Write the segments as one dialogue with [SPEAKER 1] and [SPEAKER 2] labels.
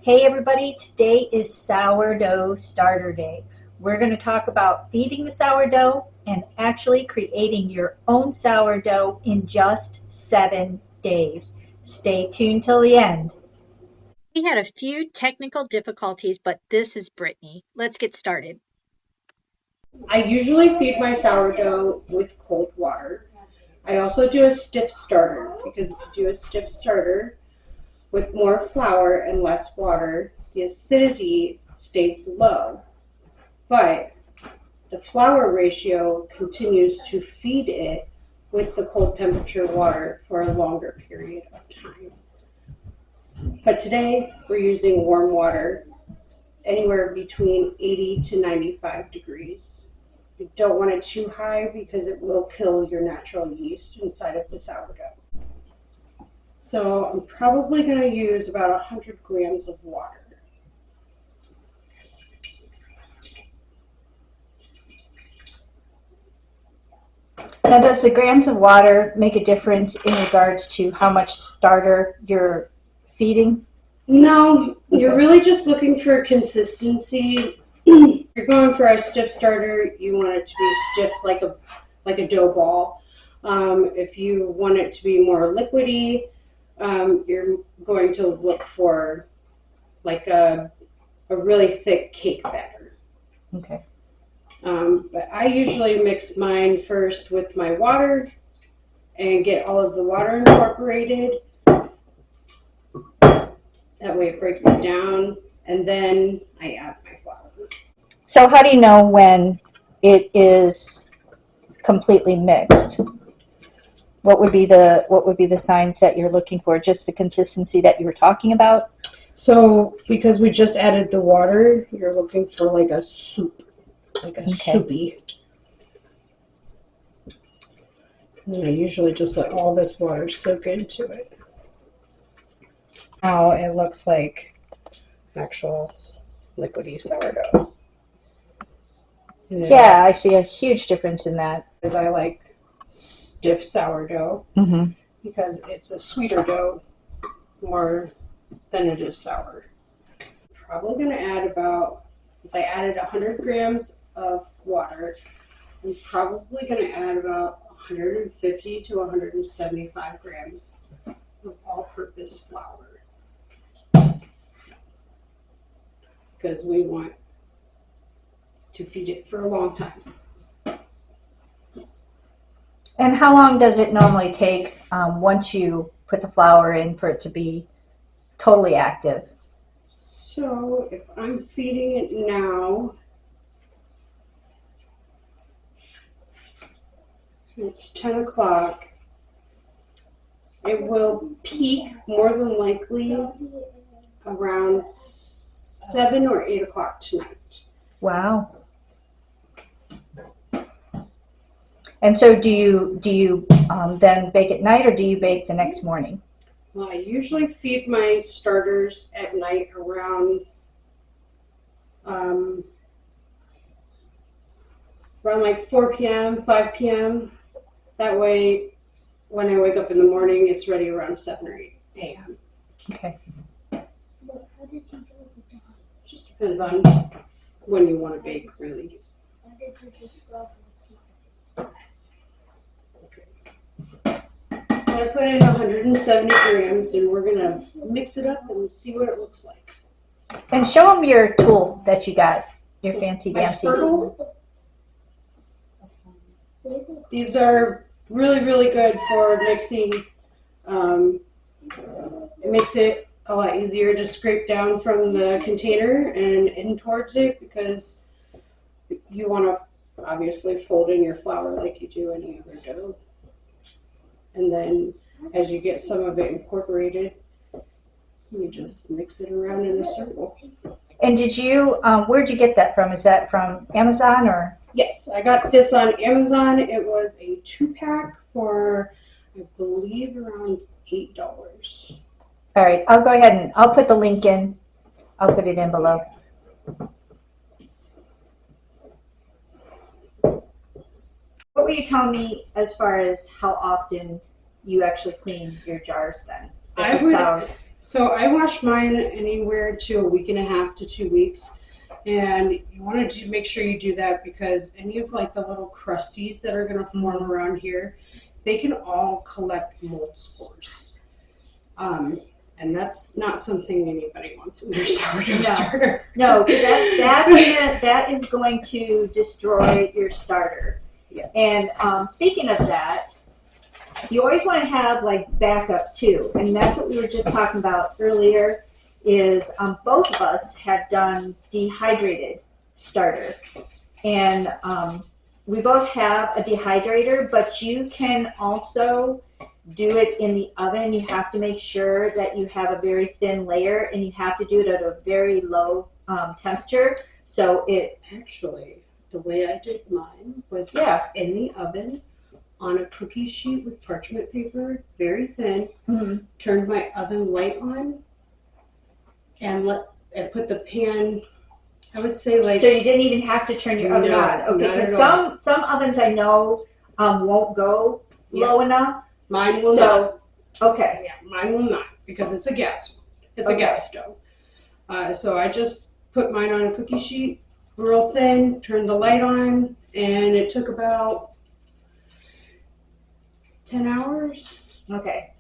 [SPEAKER 1] Hey everybody, today is sourdough starter day. We're going to talk about feeding the sourdough and actually creating your own sourdough in just 7 days. Stay tuned till the end. We had a few technical difficulties, but this is Brittany. Let's get started.
[SPEAKER 2] I usually feed my sourdough with cold water. I also do a stiff starter because if you do a stiff starter with more flour and less water, the acidity stays low, but the flour ratio continues to feed it with the cold temperature water for a longer period of time. But today we're using warm water, anywhere between 80 to 95 degrees. You don't want it too high because it will kill your natural yeast inside of the sourdough. So I'm probably going to use about 100 grams of water.
[SPEAKER 1] Now, does the grams of water make a difference in regards to how much starter you're feeding?
[SPEAKER 2] No, you're really just looking for consistency. You're going for a stiff starter, you want it to be stiff like a dough ball. If you want it to be more liquidy, you're going to look for like a really thick cake batter.
[SPEAKER 1] Okay.
[SPEAKER 2] But I usually mix mine first with my water and get all of the water incorporated. That way it breaks it down, and then I add my flour.
[SPEAKER 1] So how do you know when it is completely mixed? What would be the signs that you're looking for? Just the consistency that you were talking about?
[SPEAKER 2] So because we just added the water, you're looking for like a soup, like a soupy. And I usually just let all this water soak into it. Now it looks like actual liquidy sourdough.
[SPEAKER 1] Yeah, I see a huge difference in that.
[SPEAKER 2] Because I like stiff sourdough because it's a sweeter dough more than it is sour. Probably going to add since I added 100 grams of water, I'm probably going to add about 150 to 175 grams of all-purpose flour. Because we want to feed it for a long time.
[SPEAKER 1] And how long does it normally take once you put the flour in for it to be totally active?
[SPEAKER 2] So if I'm feeding it now, it's 10 o'clock. It will peak more than likely around 7 or 8 o'clock tonight.
[SPEAKER 1] Wow. And so do you then bake at night, or do you bake the next morning?
[SPEAKER 2] Well, I usually feed my starters at night around like 4 p.m., 5 p.m. That way, when I wake up in the morning, it's ready around 7 or 8 a.m.
[SPEAKER 1] Okay.
[SPEAKER 2] Just depends on when you want to bake, really. I put in 170 grams, and we're going to mix it up and see what it looks like.
[SPEAKER 1] And show them your tool that you got, your fancy dancy.
[SPEAKER 2] Spurtle. These are really, really good for mixing. It makes it a lot easier to scrape down from the container and in towards it, because you want to obviously fold in your flour like you do any other dough. And then as you get some of it incorporated, you just mix it around in a circle.
[SPEAKER 1] And where'd you get that from? Is that from Amazon or?
[SPEAKER 2] Yes, I got this on Amazon. It was a 2-pack for, I believe, around $8.
[SPEAKER 1] All right, I'll go ahead and I'll put the link in. I'll put it in below. What were you telling me as far as how often you actually clean your jars then?
[SPEAKER 2] So I wash mine anywhere to a week and a half to 2 weeks. And you want to make sure you do that because any of like the little crusties that are going to form around here, they can all collect mold spores. And that's not something anybody wants in their sourdough starter.
[SPEAKER 1] No, that is going to destroy your starter.
[SPEAKER 2] Yes.
[SPEAKER 1] And speaking of that, you always want to have like backup too, and that's what we were just talking about earlier. Is both of us have done dehydrated starter, and we both have a dehydrator, but you can also do it in the oven. You have to make sure that you have a very thin layer, and you have to do it at a very low temperature. So it
[SPEAKER 2] actually, the way I did mine was in the oven on a cookie sheet with parchment paper, very thin. Turned my oven light on, and put the pan. I would say like.
[SPEAKER 1] So you didn't even have to turn your oven on. Okay, because some ovens I know won't go low enough.
[SPEAKER 2] Mine will not.
[SPEAKER 1] Okay.
[SPEAKER 2] Yeah, mine will not because it's a gas. It's a gas stove. So I just put mine on a cookie sheet, real thin, turned the light on, and it took about 10 hours.
[SPEAKER 1] Okay.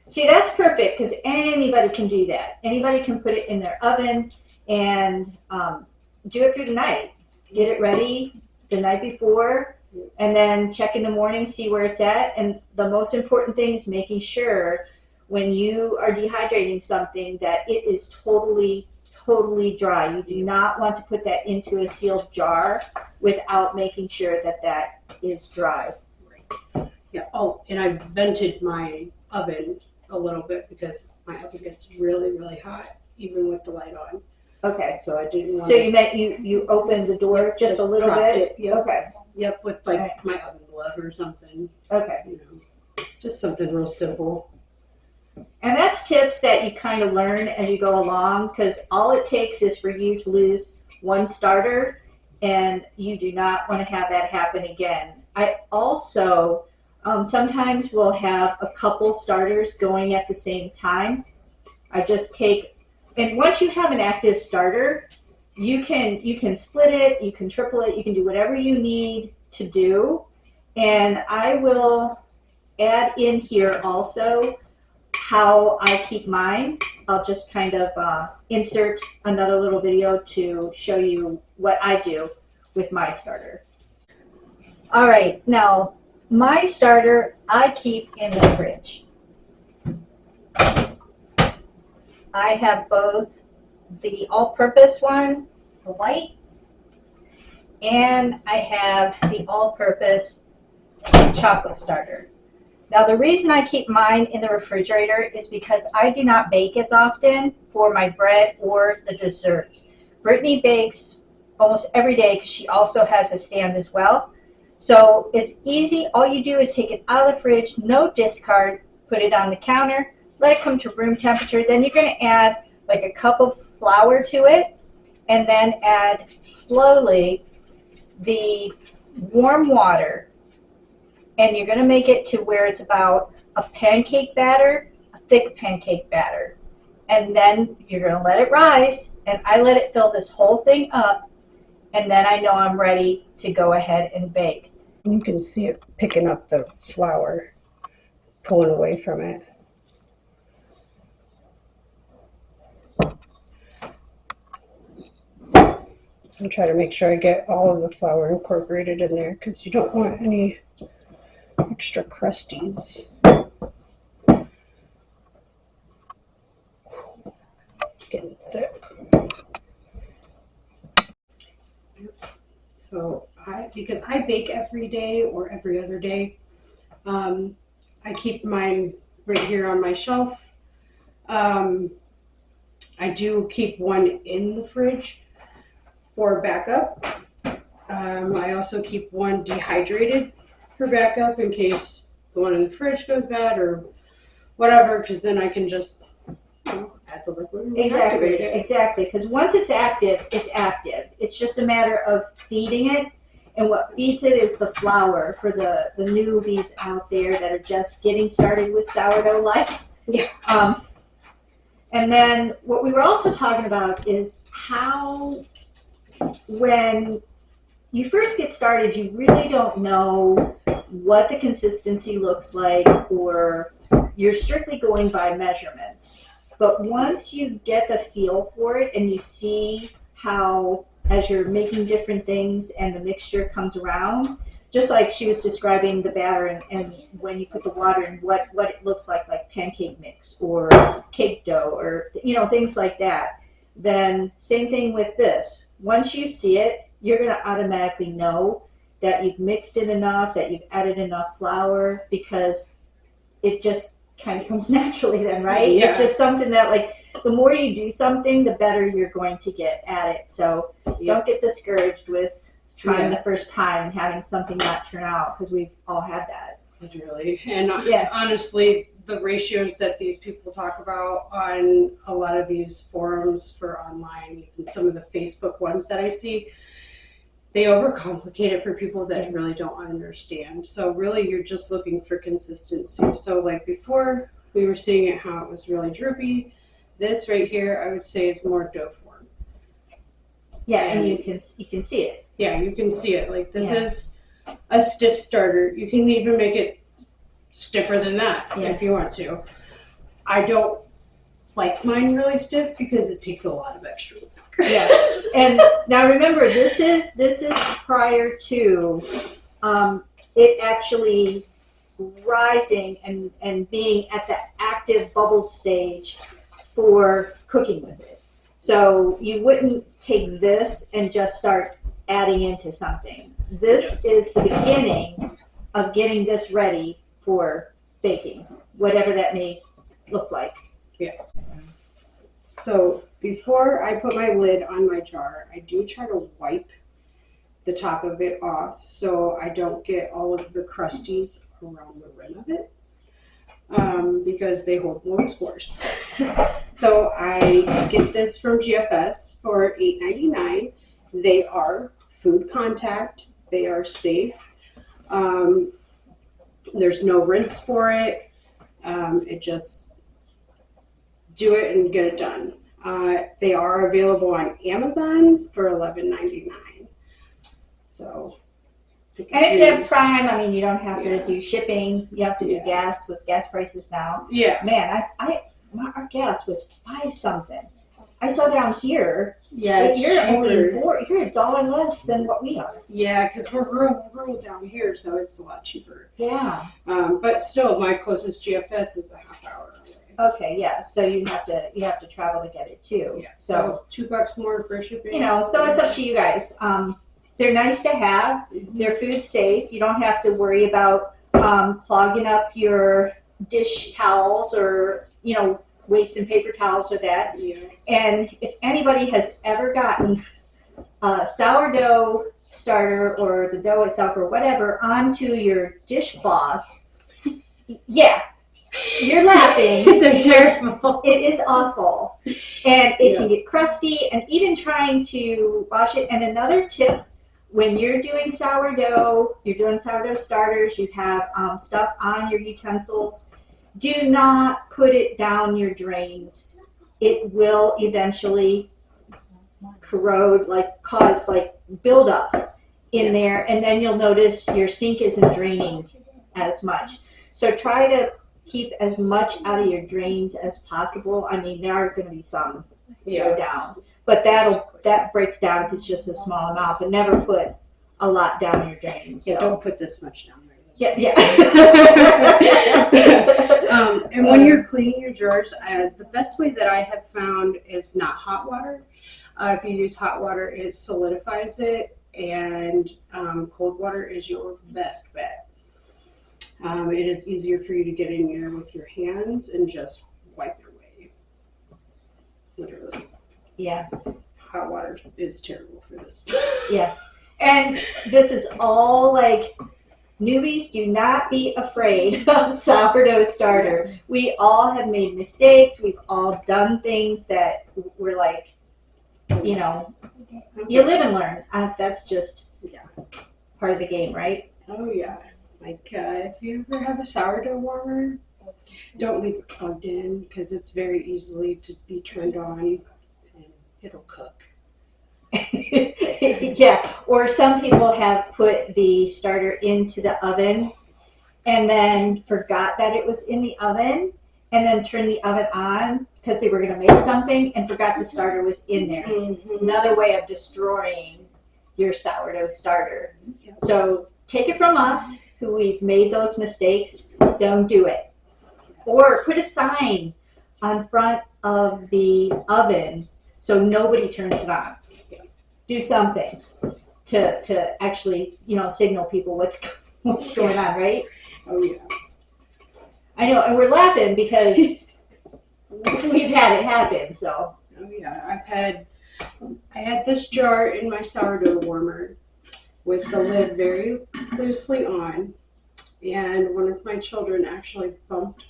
[SPEAKER 1] See, that's perfect because anybody can do that. Anybody can put it in their oven and do it through the night. Get it ready the night before, and then check in the morning, see where it's at. And the most important thing is making sure when you are dehydrating something that it is totally dry. You do not want to put that into a sealed jar without making sure that that is dry.
[SPEAKER 2] Right. Yeah. Oh, and I vented my oven a little bit because my oven gets really hot even with the light on.
[SPEAKER 1] Okay.
[SPEAKER 2] So I didn't want.
[SPEAKER 1] So you opened the door just a little bit.
[SPEAKER 2] Yep.
[SPEAKER 1] Okay.
[SPEAKER 2] Yep, with like my oven glove or something.
[SPEAKER 1] Okay.
[SPEAKER 2] You know, just something real simple.
[SPEAKER 1] And that's tips that you kind of learn as you go along, because all it takes is for you to lose one starter, and you do not want to have that happen again. I also sometimes will have a couple starters going at the same time. I just take, and once you have an active starter, you can split it, you can triple it, you can do whatever you need to do. And I will add in here also how I keep mine. I'll just kind of insert another little video to show you what I do with my starter. All right, now my starter I keep in the fridge. I have both the all-purpose one, the white, and I have the all-purpose chocolate starter. Now the reason I keep mine in the refrigerator is because I do not bake as often for my bread or the desserts. Brittney bakes almost every day because she also has a stand as well. So it's easy. All you do is take it out of the fridge, no discard, put it on the counter, let it come to room temperature. Then you're going to add like a cup of flour to it, and then add slowly the warm water. And you're going to make it to where it's about a pancake batter, a thick pancake batter. And then you're going to let it rise, and I let it fill this whole thing up, and then I know I'm ready to go ahead and bake.
[SPEAKER 2] You can see it picking up the flour, pulling away from it. And try to make sure I get all of the flour incorporated in there because you don't want any extra crusties. Getting thick. So because I bake every day or every other day, I keep mine right here on my shelf. I do keep one in the fridge for backup. I also keep one dehydrated for backup in case the one in the fridge goes bad or whatever, because then I can just add the liquid and activate it.
[SPEAKER 1] Exactly, because once it's active, it's active. It's just a matter of feeding it, and what feeds it is the flour for the newbies out there that are just getting started with sourdough life.
[SPEAKER 2] Yeah.
[SPEAKER 1] And then what we were also talking about is how, when you first get started, you really don't know what the consistency looks like, or you're strictly going by measurements. But once you get the feel for it and you see how, as you're making different things and the mixture comes around, just like she was describing the batter, and when you put the water in, what it looks like pancake mix or cake dough, or things like that. Then same thing with this. Once you see it, you're going to automatically know that you've mixed it enough, that you've added enough flour, because it just kind of comes naturally then, right?
[SPEAKER 2] Yeah.
[SPEAKER 1] It's just something that, like, the more you do something, the better you're going to get at it. So don't get discouraged with trying the first time and having something not turn out, because we've all had that.
[SPEAKER 2] Literally. And honestly, the ratios that these people talk about on a lot of these forums for online, even some of the Facebook ones that I see, they overcomplicate it for people that really don't understand. So really, you're just looking for consistency. So like before, we were seeing it how it was really droopy. This right here, I would say, is more dough form.
[SPEAKER 1] Yeah, and you can see it.
[SPEAKER 2] Yeah, you can see it. Like, this is a stiff starter. You can even make it stiffer than that if you want to. I don't like mine really stiff because it takes a lot of extra work.
[SPEAKER 1] Yeah, and now remember, this is prior to it actually rising and being at the active bubble stage for cooking with it. So you wouldn't take this and just start adding into something. This is the beginning of getting this ready for baking, whatever that may look like.
[SPEAKER 2] Yeah. So before I put my lid on my jar, I do try to wipe the top of it off so I don't get all of the crusties around the rim of it, because they hold more spores. So I get this from GFS for $8.99. They are food contact. They are safe. There's no rinse for it. It just do it and get it done. They are available on Amazon for $11.99. So,
[SPEAKER 1] and if you have Prime, I mean, you don't have to do shipping. You have to do gas with gas prices now.
[SPEAKER 2] Yeah.
[SPEAKER 1] Man, our gas was $5 something. I saw down here.
[SPEAKER 2] Yeah,
[SPEAKER 1] you're only you're $1 less than what we are.
[SPEAKER 2] Yeah, because we're rural down here, so it's a lot cheaper.
[SPEAKER 1] Yeah.
[SPEAKER 2] But still, my closest GFS is a half hour away.
[SPEAKER 1] Okay, yeah. So you have to travel to get it too.
[SPEAKER 2] Yeah.
[SPEAKER 1] So
[SPEAKER 2] $2 more for shipping.
[SPEAKER 1] So it's up to you guys. They're nice to have. They're food safe. You don't have to worry about clogging up your dish towels or wasting paper towels or that.
[SPEAKER 2] Yeah.
[SPEAKER 1] And if anybody has ever gotten a sourdough starter or the dough itself or whatever onto your dishcloths, you're laughing.
[SPEAKER 2] They're terrible.
[SPEAKER 1] It is awful. And it can get crusty, and even trying to wash it. And another tip, when you're doing sourdough starters, you have stuff on your utensils. Do not put it down your drains. It will eventually corrode, cause buildup in there, and then you'll notice your sink isn't draining as much. So try to keep as much out of your drains as possible. I mean, there are going to be some go down, but that breaks down if it's just a small amount. But never put a lot down your drains. So.
[SPEAKER 2] Yeah, don't put this much down there.
[SPEAKER 1] Yeah.
[SPEAKER 2] And when you're cleaning your jars, the best way that I have found is not hot water. If you use hot water, it solidifies it, and cold water is your best bet. It is easier for you to get in there with your hands and just wipe your way. Literally.
[SPEAKER 1] Yeah.
[SPEAKER 2] Hot water is terrible for this.
[SPEAKER 1] Yeah. And this is all newbies, do not be afraid of sourdough starter. We all have made mistakes. We've all done things that we're you live and learn. That's just part of the game, right?
[SPEAKER 2] Oh, yeah. If you ever have a sourdough warmer, Don't leave it plugged in because it's very easily to be turned on and it'll cook.
[SPEAKER 1] Yeah, or some people have put the starter into the oven and then forgot that it was in the oven and then turned the oven on because they were going to make something and forgot the starter was in there.
[SPEAKER 2] Mm-hmm.
[SPEAKER 1] Another way of destroying your sourdough starter.
[SPEAKER 2] Yeah.
[SPEAKER 1] So take it from us who we've made those mistakes. Don't do it. Or put a sign on front of the oven so nobody turns it on. Do something to actually, signal people what's going on, right?
[SPEAKER 2] Oh yeah.
[SPEAKER 1] I know, and we're laughing because we've had it happen. So.
[SPEAKER 2] Oh yeah, I had this jar in my sourdough warmer with the lid very loosely on, and one of my children actually bumped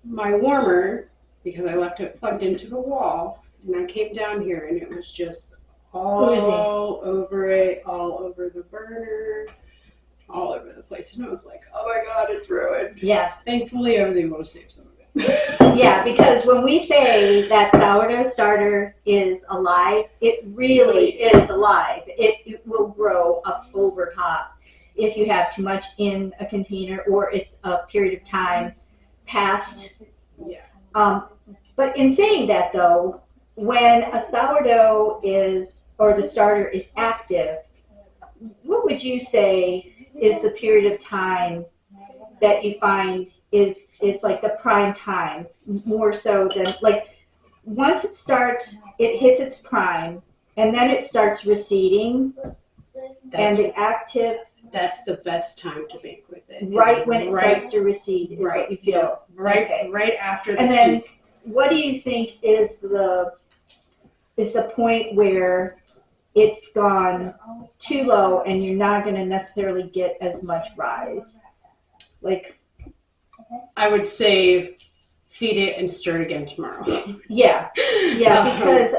[SPEAKER 2] my warmer because I left it plugged into the wall, and I came down here and it was just all over it, all over the burner, all over the place, and I was like, oh my god, it's ruined.
[SPEAKER 1] Yeah.
[SPEAKER 2] Thankfully I was able to save some of it.
[SPEAKER 1] Yeah, because when we say that sourdough starter is alive, it really is alive. It will grow up over top if you have too much in a container or it's a period of time past.
[SPEAKER 2] Yeah.
[SPEAKER 1] But in saying that though, when a sourdough or the starter is active, what would you say is the period of time that you find is like the prime time, more so than like once it hits its prime and then it starts receding and the active.
[SPEAKER 2] That's the best time to bake with it.
[SPEAKER 1] Right when it starts to recede is what you feel.
[SPEAKER 2] Right,
[SPEAKER 1] okay.
[SPEAKER 2] Right after the
[SPEAKER 1] And then
[SPEAKER 2] peak.
[SPEAKER 1] what do you think is the point where it's gone too low and you're not going to necessarily get as much rise? Like,
[SPEAKER 2] I would say feed it and stir it again tomorrow.
[SPEAKER 1] Yeah, because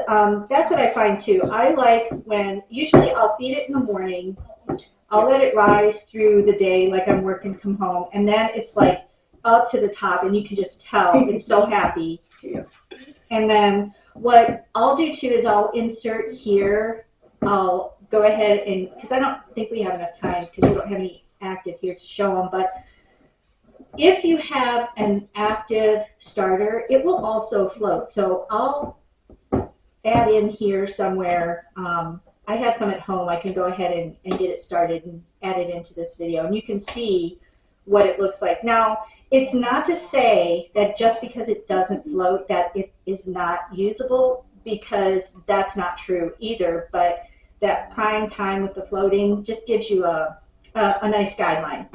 [SPEAKER 1] that's what I find too. I like when, usually I'll feed it in the morning, I'll let it rise through the day like I'm working from home, and then it's like up to the top and you can just tell it's so happy.
[SPEAKER 2] Yeah.
[SPEAKER 1] And then what I'll do too is I'll insert here, I'll go ahead and, because I don't think we have enough time because we don't have any active here to show them, but if you have an active starter, it will also float. So I'll add in here somewhere. I have some at home. I can go ahead and get it started and add it into this video. And you can see what it looks like. Now, it's not to say that just because it doesn't float that it is not usable, because that's not true either. But that prime time with the floating just gives you a nice guideline,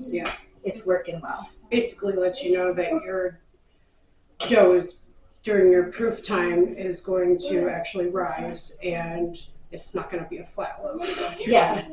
[SPEAKER 2] Yeah.
[SPEAKER 1] It's working well.
[SPEAKER 2] Basically lets you know that your dough is, during your proof time, is going to actually rise and it's not going to be a flat loaf.
[SPEAKER 1] Yeah.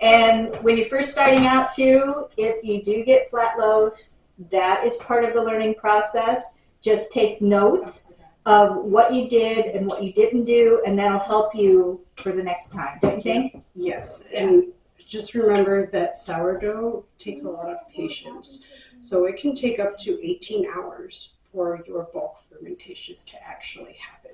[SPEAKER 1] And when you're first starting out too, if you do get flat loaves, that is part of the learning process. Just take notes of what you did and what you didn't do, and that'll help you for the next time, don't you think?
[SPEAKER 2] Yes, and just remember that sourdough takes a lot of patience. So it can take up to 18 hours for your bulk fermentation to actually happen.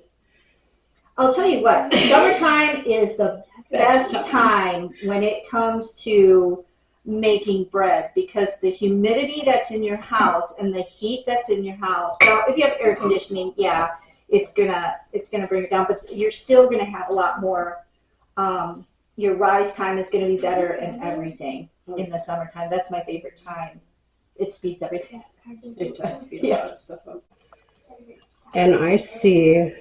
[SPEAKER 1] I'll tell you what, summertime is the best time when it comes to making bread, because the humidity that's in your house and the heat that's in your house. Now, if you have air conditioning, yeah, it's gonna bring it down, but you're still gonna have a lot more. Your rise time is gonna be better and everything in the summertime. That's my favorite time. It speeds everything.
[SPEAKER 2] It does speed a lot of stuff up. And I see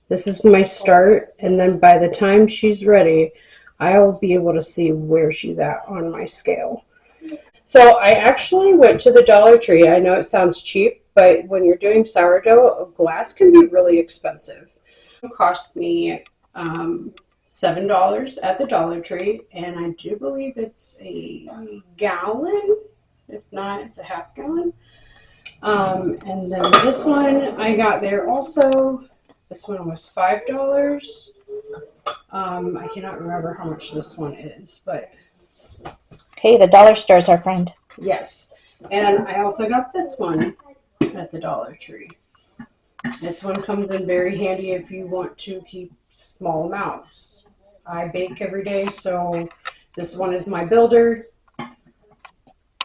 [SPEAKER 2] this is my start, and then by the time she's ready, I'll be able to see where she's at on my scale. So I actually went to the Dollar Tree. I know it sounds cheap, but when you're doing sourdough, a glass can be really expensive. It cost me $7 at the Dollar Tree, and I do believe it's a gallon. If not, it's a half gallon. And then this one I got there also. This one was $5. I cannot remember how much this one is, but
[SPEAKER 1] Hey, the dollar store's our friend.
[SPEAKER 2] yes. And I also got this one at the Dollar Tree. This one comes in very handy if you want to keep small amounts. I bake every day, so this one is my builder.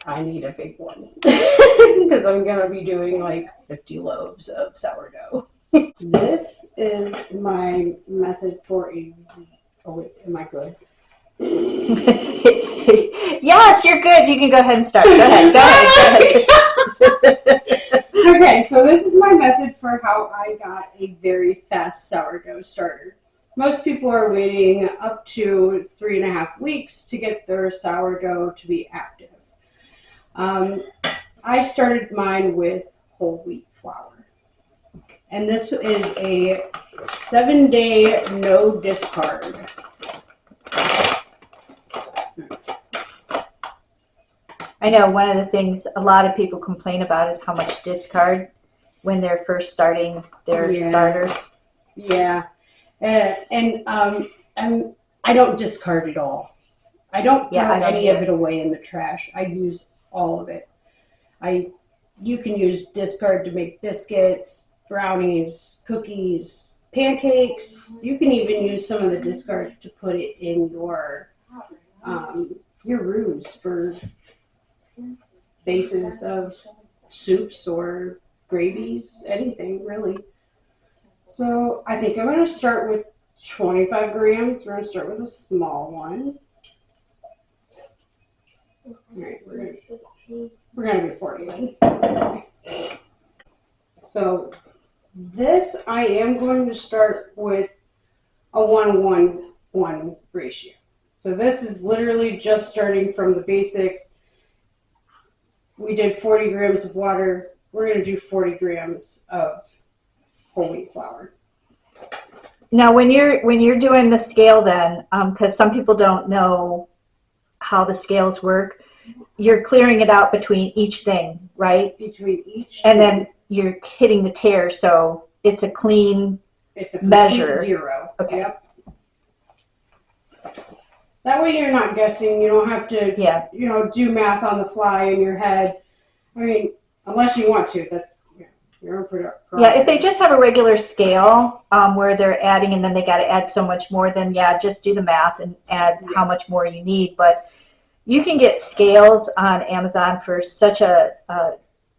[SPEAKER 2] I need a big one because I'm going to be doing like 50 loaves of sourdough. This is my method for a. Oh, wait, am I good?
[SPEAKER 1] Yes, you're good. You can go ahead and start. Go ahead.
[SPEAKER 2] Okay, so this is my method for how I got a very fast sourdough starter. Most people are waiting up to 3.5 weeks to get their sourdough to be active. I started mine with whole wheat flour. And this is a 7-day no discard.
[SPEAKER 1] I know one of the things a lot of people complain about is how much discard when they're first starting their starters.
[SPEAKER 2] Yeah. I don't discard it all. I don't throw any of it away in the trash. I use all of it. You can use discard to make biscuits, brownies, cookies, pancakes. You can even use some of the discard to put it in your roux for bases of soups or gravies, anything really. So I think I'm going to start with 25 grams. We're going to start with a small one. All right, we're going to do 40 then. So this I am going to start with a 1-1-1 ratio. So this is literally just starting from the basics. We did 40 grams of water. We're going to do 40 grams of whole wheat flour.
[SPEAKER 1] Now, when you're doing the scale, then, because some people don't know how the scales work, you're clearing it out between each thing, right?
[SPEAKER 2] Between each,
[SPEAKER 1] and then you're hitting the tare, so it's a clean measure.
[SPEAKER 2] Zero.
[SPEAKER 1] Okay.
[SPEAKER 2] Yep. That way you're not guessing. You don't have to, do math on the fly in your head. I mean, unless you want to. That's your own product.
[SPEAKER 1] Yeah, if they just have a regular scale where they're adding and then they got to add so much more, then just do the math and add how much more you need. But you can get scales on Amazon for such a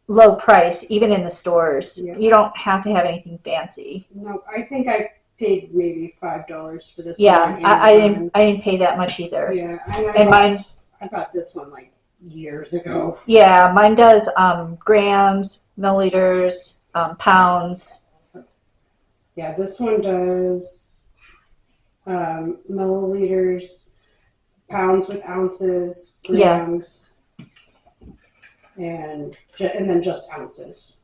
[SPEAKER 1] low price, even in the stores. Yeah. You don't have to have anything fancy.
[SPEAKER 2] No, I think I paid maybe $5 for this.
[SPEAKER 1] Yeah, I didn't pay that much either.
[SPEAKER 2] Yeah,
[SPEAKER 1] I
[SPEAKER 2] got this one like years ago.
[SPEAKER 1] Yeah, mine does grams, milliliters, pounds.
[SPEAKER 2] Yeah, this one does milliliters, pounds with ounces, grams, and then just ounces.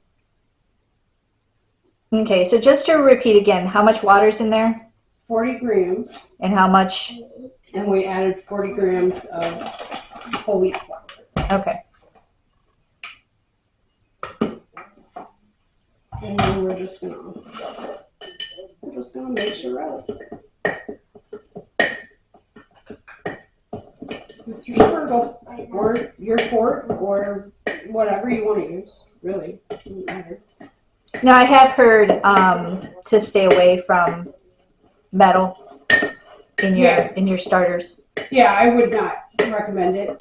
[SPEAKER 2] Okay,
[SPEAKER 1] so just to repeat again, how much water's in there?
[SPEAKER 2] 40 grams.
[SPEAKER 1] And how much?
[SPEAKER 2] And we added 40 grams of whole wheat flour.
[SPEAKER 1] Okay.
[SPEAKER 2] And then we're just gonna mix it up with your spurtle or your fork or whatever you want to use. Really, doesn't matter.
[SPEAKER 1] Now I have heard to stay away from metal in your starters.
[SPEAKER 2] Yeah, I would not recommend it.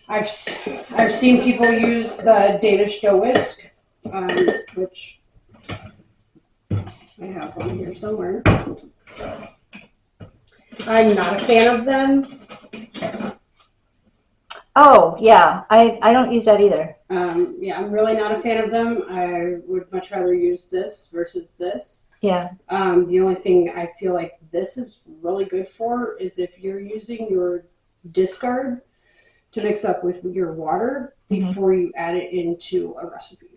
[SPEAKER 2] I've seen people use the Danish dough whisk, which I have one here somewhere. I'm not a fan of them.
[SPEAKER 1] Oh, yeah. I don't use that either.
[SPEAKER 2] I'm really not a fan of them. I would much rather use this versus this.
[SPEAKER 1] Yeah.
[SPEAKER 2] The only thing I feel like this is really good for is if you're using your discard to mix up with your water before you add it into a recipe.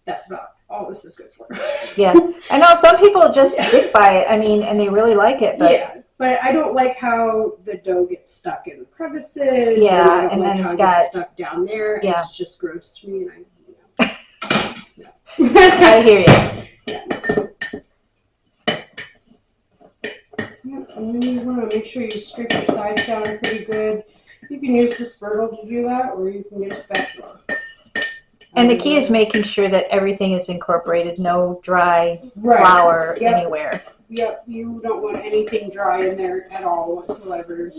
[SPEAKER 2] That's about all this is good for.
[SPEAKER 1] Yeah. I know some people just stick by it, and they really like it. But
[SPEAKER 2] yeah, but I don't like how the dough gets stuck in the crevices.
[SPEAKER 1] Yeah,
[SPEAKER 2] and then it's got stuck down there.
[SPEAKER 1] Yeah.
[SPEAKER 2] It's just gross to me, and
[SPEAKER 1] I hear you.
[SPEAKER 2] Yeah. And then you want to make sure you scrape your sides down pretty good. You can use the spurtle to do that, or you can get a spatula.
[SPEAKER 1] And the key is making sure that everything is incorporated, no dry flour anywhere.
[SPEAKER 2] Yep, you don't want anything dry in there at all whatsoever.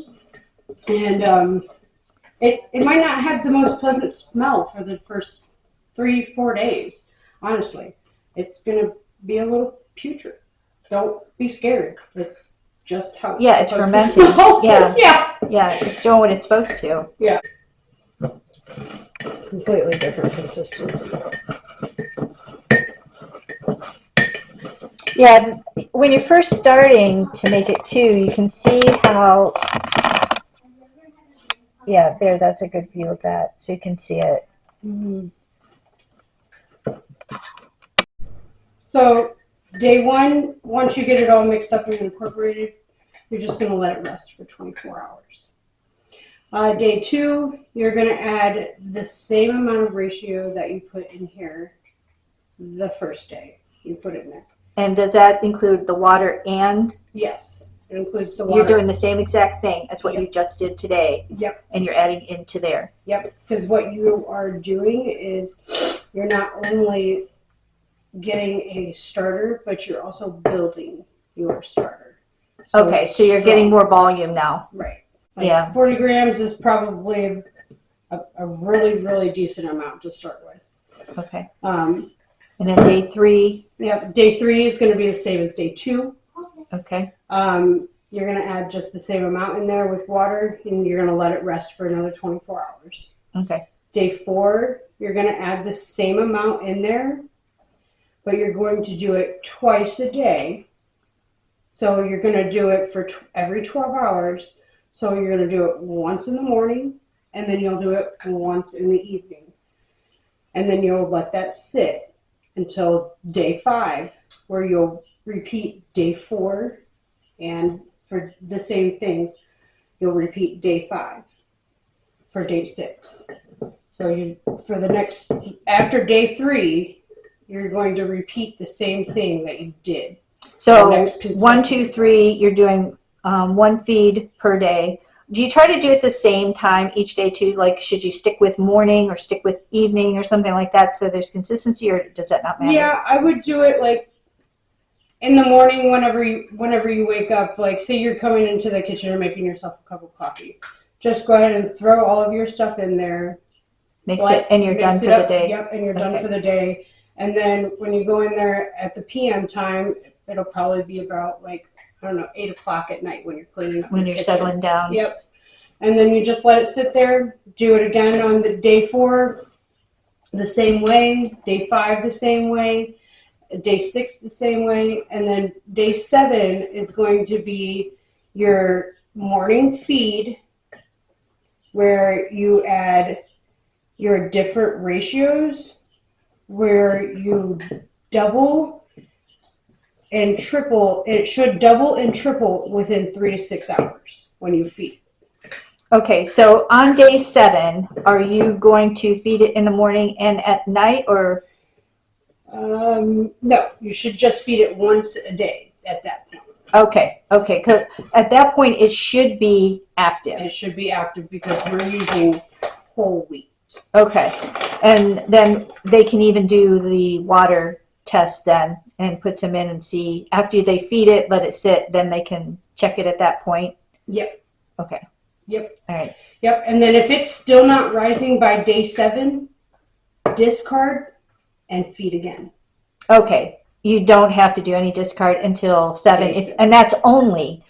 [SPEAKER 2] And it might not have the most pleasant smell for the first 3-4 days. Honestly, it's gonna be a little putrid. Don't be scared. It's just how
[SPEAKER 1] it's fermenting. Yeah, it's doing what it's supposed to.
[SPEAKER 2] Yeah. Completely different consistency.
[SPEAKER 1] Yeah, when you're first starting to make it too, you can see how, that's a good view of that, so you can see it.
[SPEAKER 2] Mm-hmm. So day 1, once you get it all mixed up and incorporated, you're just going to let it rest for 24 hours. Day 2, you're going to add the same amount of ratio that you put in here the first day. You put it in there.
[SPEAKER 1] And does that include the water and?
[SPEAKER 2] Yes, it includes the water.
[SPEAKER 1] You're doing the same exact thing as what you just did today.
[SPEAKER 2] Yep.
[SPEAKER 1] And you're adding into there.
[SPEAKER 2] Yep, because what you are doing is you're not only getting a starter, but you're also building your starter.
[SPEAKER 1] So okay, so you're getting more volume now.
[SPEAKER 2] Right. Like 40 grams is probably a really, really decent amount to start with.
[SPEAKER 1] Okay. And then day 3?
[SPEAKER 2] Yeah, day 3 is going to be the same as day 2.
[SPEAKER 1] Okay.
[SPEAKER 2] You're going to add just the same amount in there with water, and you're going to let it rest for another 24 hours.
[SPEAKER 1] Okay.
[SPEAKER 2] Day 4, you're going to add the same amount in there, but you're going to do it twice a day. So you're going to do it for every 12 hours. So you're going to do it once in the morning, and then you'll do it once in the evening. And then you'll let that sit until day 5, where you'll repeat day 4, and for the same thing, you'll repeat day 5 for day 6. So after day 3, you're going to repeat the same thing that you did.
[SPEAKER 1] So 1, 2, 3, you're doing 1 feed per day. Do you try to do it the same time each day too? Like, should you stick with morning or stick with evening or something like that so there's consistency, or does that not matter?
[SPEAKER 2] Yeah, I would do it like in the morning whenever you wake up. Like, say you're coming into the kitchen and making yourself a cup of coffee. Just go ahead and throw all of your stuff in there.
[SPEAKER 1] Mix it, and you're done for the day.
[SPEAKER 2] Yep, and you're done for the day. And then when you go in there at the PM time, it'll probably be about 8 o'clock at night when you're cleaning up.
[SPEAKER 1] When you're settling down.
[SPEAKER 2] Yep. And then you just let it sit there. Do it again on the day 4, the same way. Day 5, the same way. Day 6, the same way. And then day 7 is going to be your morning feed, where you add your different ratios, where you double and triple. It should double and triple within 3 to 6 hours when you feed.
[SPEAKER 1] Okay, so on day 7, are you going to feed it in the morning and at night, or?
[SPEAKER 2] No, you should just feed it once a day at that point.
[SPEAKER 1] Okay, because at that point it should be active.
[SPEAKER 2] It should be active because we're using whole wheat.
[SPEAKER 1] Okay, and then they can even do the water test then and put some in and see, after they feed it, let it sit, then they can check it at that point?
[SPEAKER 2] Yep.
[SPEAKER 1] Okay.
[SPEAKER 2] Yep.
[SPEAKER 1] All right.
[SPEAKER 2] Yep, and then if it's still not rising by day 7, discard and feed again.
[SPEAKER 1] Okay, you don't have to do any discard until 7, and that's only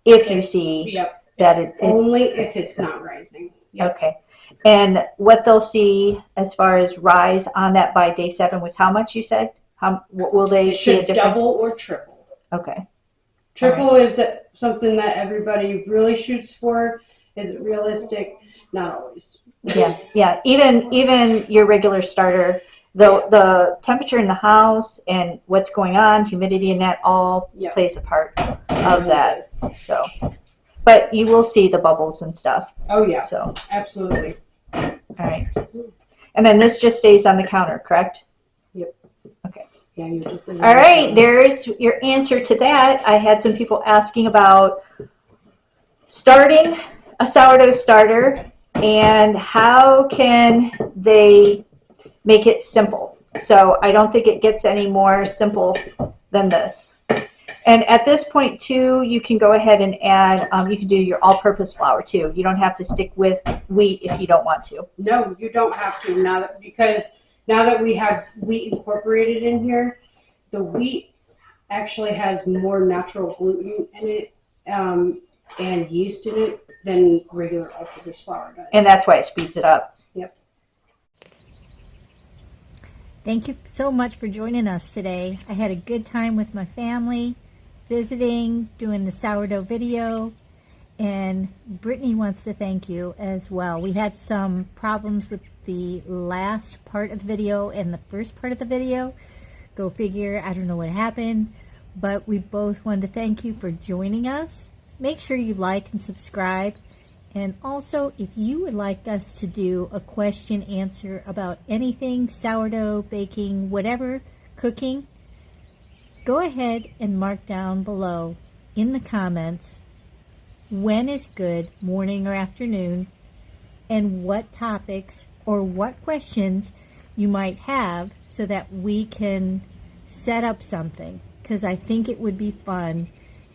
[SPEAKER 1] if you see that it
[SPEAKER 2] only if it's not rising. Yep.
[SPEAKER 1] Okay, and what they'll see as far as rise on that by day 7 was how much you said? What will they see a difference?
[SPEAKER 2] Double or triple.
[SPEAKER 1] Okay.
[SPEAKER 2] Triple is something that everybody really shoots for. Is it realistic? Not always.
[SPEAKER 1] Yeah. Even your regular starter, the temperature in the house and what's going on, humidity, and that all plays a part of that. So, but you will see the bubbles and stuff.
[SPEAKER 2] Oh yeah.
[SPEAKER 1] So
[SPEAKER 2] absolutely.
[SPEAKER 1] All right. And then this just stays on the counter, correct?
[SPEAKER 2] Yep.
[SPEAKER 1] Okay.
[SPEAKER 2] Yeah, you just
[SPEAKER 1] All right, there's your answer to that. I had some people asking about starting a sourdough starter and how can they make it simple. So I don't think it gets any more simple than this. And at this point too, you can go ahead and add, you can do your all-purpose flour too. You don't have to stick with wheat if you don't want to.
[SPEAKER 2] No, you don't have to because now that we have wheat incorporated in here, the wheat actually has more natural gluten in it and yeast in it than regular all-purpose flour does.
[SPEAKER 1] And that's why it speeds it up.
[SPEAKER 2] Yep.
[SPEAKER 3] Thank you so much for joining us today. I had a good time with my family, visiting, doing the sourdough video, and Brittany wants to thank you as well. We had some problems with the last part of the video and the first part of the video. Go figure, I don't know what happened, but we both wanted to thank you for joining us. Make sure you like and subscribe. And also, if you would like us to do a question answer about anything, sourdough, baking, whatever, cooking, go ahead and mark down below in the comments when is good, morning or afternoon, and what topics or what questions you might have so that we can set up something. Because I think it would be fun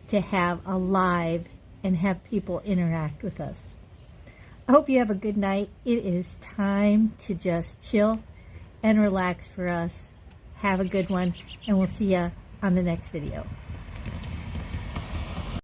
[SPEAKER 3] to have a live and have people interact with us. I hope you have a good night. It is time to just chill and relax for us. Have a good one, and we'll see you on the next video.